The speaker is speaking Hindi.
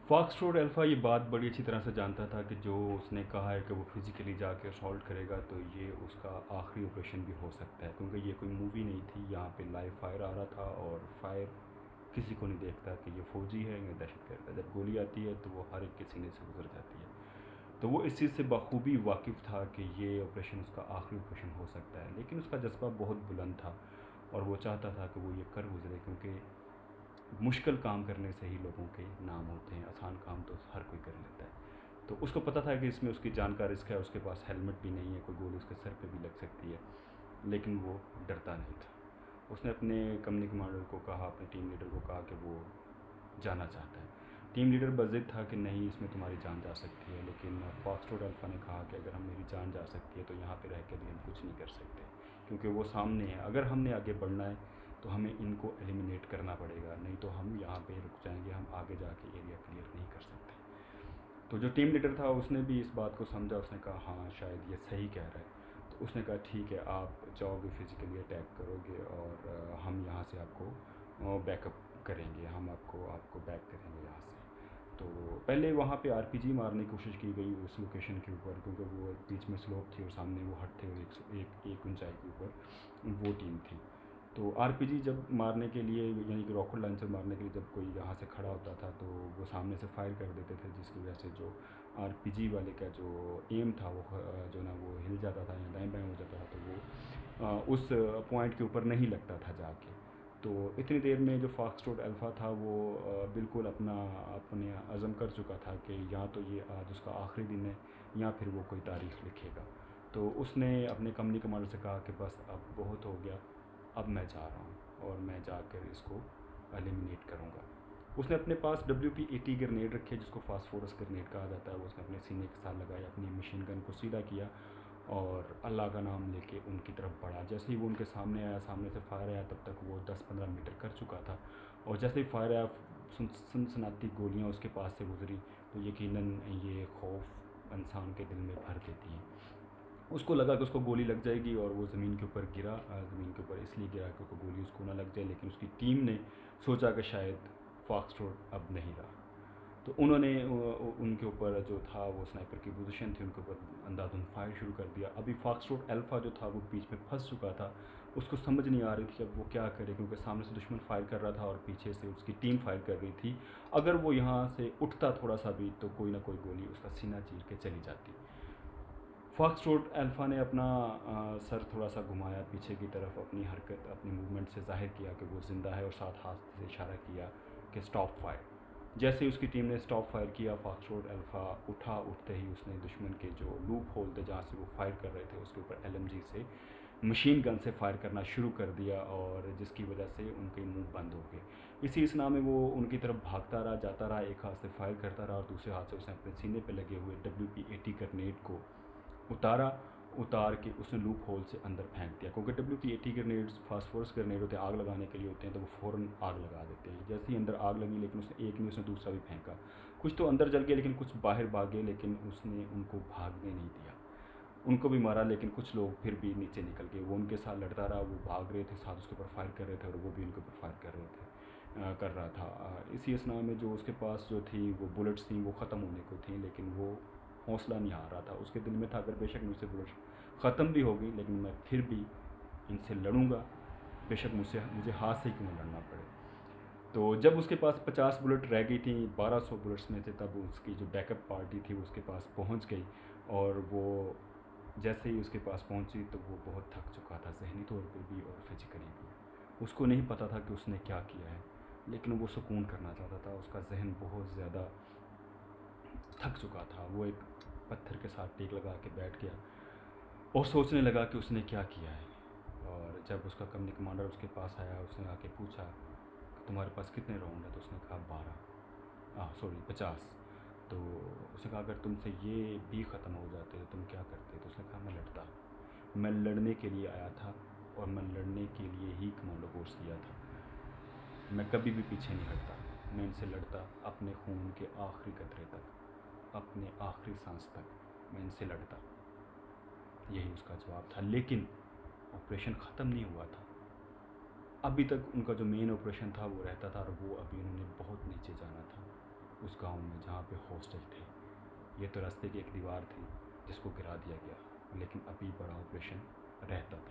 फॉक्सट्रोट अल्फ़ा ये बात बड़ी अच्छी तरह से जानता था कि जो उसने कहा है कि वो फिज़िकली जाके असॉल्ट करेगा, तो ये उसका आखिरी ऑपरेशन भी हो सकता है, क्योंकि ये कोई मूवी नहीं थी। यहाँ पे लाइव फायर आ रहा था और फायर किसी को नहीं देखता कि ये फ़ौजी है या दहशतगर्द है। जब गोली आती है तो वो हर एक के सीने से गुजर जाती है। तो वो इस चीज़ से बखूबी वाकिफ़ था कि ये ऑपरेशन उसका आखिरी ऑपरेशन हो सकता है, लेकिन उसका जज्बा बहुत बुलंद था और वो चाहता था कि वो ये कर गुजरे, क्योंकि मुश्किल काम करने से ही लोगों के नाम होते हैं, आसान काम तो हर कोई कर लेता है। तो उसको पता था कि इसमें उसकी जान का रिस्क है, उसके पास हेलमेट भी नहीं है, कोई गोली उसके सर पे भी लग सकती है, लेकिन वो डरता नहीं था। उसने अपने कंपनी कमांडर को कहा, अपने टीम लीडर को कहा कि वो जाना चाहता है। टीम लीडर बज़िद था कि नहीं, इसमें तुम्हारी जान जा सकती है, लेकिन फॉक्सट्रोट अल्फ़ा ने कहा कि अगर हम मेरी जान जा सकती है तो यहाँ पे रह के भी हम कुछ नहीं कर सकते, क्योंकि वो सामने है। अगर हमने आगे बढ़ना है तो हमें इनको एलिमिनेट करना पड़ेगा, नहीं तो हम यहाँ पे रुक जाएंगे, हम आगे जाके एरिया क्लियर नहीं कर सकते। तो जो टीम लीडर था उसने भी इस बात को समझा, उसने कहा हाँ शायद ये सही कह रहा है। तो उसने कहा ठीक है, आप जाओगे, फिज़िकली अटैक करोगे और हम यहाँ से आपको बैकअप करेंगे, हम आपको आपको बैक करेंगे यहाँ से। तो पहले वहाँ पे आरपीजी मारने की कोशिश की गई उस लोकेशन के ऊपर, क्योंकि वो बीच में स्लोप थी और सामने वो हट थे और एक ऊंचाई के ऊपर वो टीम थी। तो आरपीजी जब मारने के लिए, यानी कि रॉकेट लॉन्चर मारने के लिए जब कोई यहाँ से खड़ा होता था तो वो सामने से फायर कर देते थे, जिसकी वजह से जो आरपीजी वाले का जो एम था वो जो ना वो हिल जाता था या दाएं बाएं हो जाता था, तो वो उस पॉइंट के ऊपर नहीं लगता था जाके। तो इतनी देर में जो फॉक्सट्रोट अल्फ़ा था वो बिल्कुल अपने अज़म कर चुका था कि या तो ये आज उसका आखिरी दिन है या फिर वो कोई तारीख़ लिखेगा। तो उसने अपने कंपनी कमांडर से कहा कि बस अब बहुत हो गया, अब मैं जा रहा हूँ और मैं जाकर इसको एलिमिनेट करूँगा। उसने अपने पास WP-80 ग्रेनेड रखे, जिसको फास्फोरस ग्रेनेड कहा जाता है। वो उसने अपने सीने के साथ लगाया, अपनी मशीन गन को सीधा किया और अल्लाह का नाम लेके उनकी तरफ बढ़ा। जैसे ही वो उनके सामने आया, सामने से फायर आया, तब तक वो 10-15 मीटर कर चुका था और जैसे ही फायर आया, सनसनाती गोलियां उसके पास से गुजरी, तो यकीनन ये खौफ इंसान के दिल में भर देती हैं। उसको लगा कि उसको गोली लग जाएगी और वो ज़मीन के ऊपर गिरा। ज़मीन के ऊपर इसलिए गिरा क्योंकि गोली उसको ना लग जाए, लेकिन उसकी टीम ने सोचा कि शायद फॉक्सट्रोट अब नहीं रहा। तो उन्होंने उनके ऊपर जो था, वो स्नाइपर की पोजीशन थी, उनके ऊपर अंधाधुंध फायर शुरू कर दिया। अभी फॉक्सट्रोट अल्फ़ा जो था वो बीच में फंस चुका था, उसको समझ नहीं आ रही थी अब वो क्या करे, क्योंकि सामने से दुश्मन फायर कर रहा था और पीछे से उसकी टीम फायर कर रही थी। अगर वो यहाँ से उठता थोड़ा सा भी तो कोई ना कोई गोली उसका सीना चीर के चली जाती। फॉक्सट्रोट अल्फ़ा ने अपना सर थोड़ा सा घुमाया पीछे की तरफ, अपनी हरकत, अपनी मूवमेंट से ज़ाहिर किया कि वो ज़िंदा है और साथ हाथ से इशारा किया कि स्टॉप फायर। जैसे ही उसकी टीम ने स्टॉप फायर किया, फॉक्सट्रोट अल्फ़ा उठा। उठते ही उसने दुश्मन के जो लूप होल थे जहाँ से वो फायर कर रहे थे, उसके ऊपर LMG से, मशीन गन से फायर करना शुरू कर दिया और जिसकी वजह से उनके मुंह बंद हो गए। इसी असना में वो उनकी तरफ भागता रहा, जाता रहा, एक हाथ से फायर करता रहा और दूसरे हाथ से उसने अपने सीने पे लगे हुए WP-80 ग्रेनेड को उतारा। उतार के उसने लूप होल से अंदर फेंक दिया, क्योंकि WP-80 ग्रेनेड्स फास्फोरस ग्रेनेड होते हैं, आग लगाने के लिए होते हैं, तो वो फ़ौरन आग लगा देते हैं। जैसे ही अंदर आग लगी, लेकिन उसने एक नहीं, उसने दूसरा भी फेंका। कुछ तो अंदर जल गए लेकिन कुछ बाहर भाग गए, लेकिन उसने उनको भागने नहीं दिया। उनको भी मारा, लेकिन कुछ लोग फिर भी नीचे निकल गए। वो उनके साथ लड़ता रहा, वो भाग रहे थे, साथ उसके ऊपर फायर कर रहे थे और वो भी उनके ऊपर फायर कर रहे थे, कर रहा था। इसी असना में जो उसके पास जो थी वो बुलेट्स थी, वो ख़त्म होने को थी, लेकिन वो हौसला नहीं हार रहा था। उसके दिल में था अगर बेशक मुझसे बुलेट्स ख़त्म भी होगी, लेकिन मैं फिर भी इनसे लड़ूंगा, बेशक मुझे हाथ से क्यों लड़ना पड़े। तो जब उसके पास 50 बुलेट रह गई थी 1200 बुलेट्स में से, तब उसकी जो बैकअप पार्टी थी उसके पास पहुंच गई और वो जैसे ही उसके पास पहुंची तो वो बहुत थक चुका था, जहनी तौर पर भी और फिजिकली भी। उसको नहीं पता था कि उसने क्या किया है, लेकिन वो सुकून करना चाहता था। उसका जहन बहुत ज़्यादा थक चुका था। वो एक पत्थर के साथ टेक लगा के बैठ गया और सोचने लगा कि उसने क्या किया है। और जब उसका कंपनी कमांडर उसके पास आया, उसने आके पूछा कि तुम्हारे पास कितने राउंड है, तो उसने कहा 50। तो उसने कहा अगर तुमसे ये भी ख़त्म हो जाते तो तुम क्या करते, तो उसने कहा मैं लड़ता। मैं लड़ने के लिए आया था और मैं लड़ने के लिए ही कमांडो कोर्स किया था। मैं कभी भी पीछे नहीं हटता, मैं इनसे लड़ता अपने खून के आखिरी कतरे तक, अपने आखिरी सांस तक मैं इनसे लड़ता। यही उसका जवाब था। लेकिन ऑपरेशन ख़त्म नहीं हुआ था। अभी तक उनका जो मेन ऑपरेशन था वो रहता था और वो अभी उन्होंने बहुत नीचे जाना था। उस गांव में जहाँ पे हॉस्टल थे। ये तो रास्ते की एक दीवार थी जिसको गिरा दिया गया, लेकिन अभी बड़ा ऑपरेशन रहता।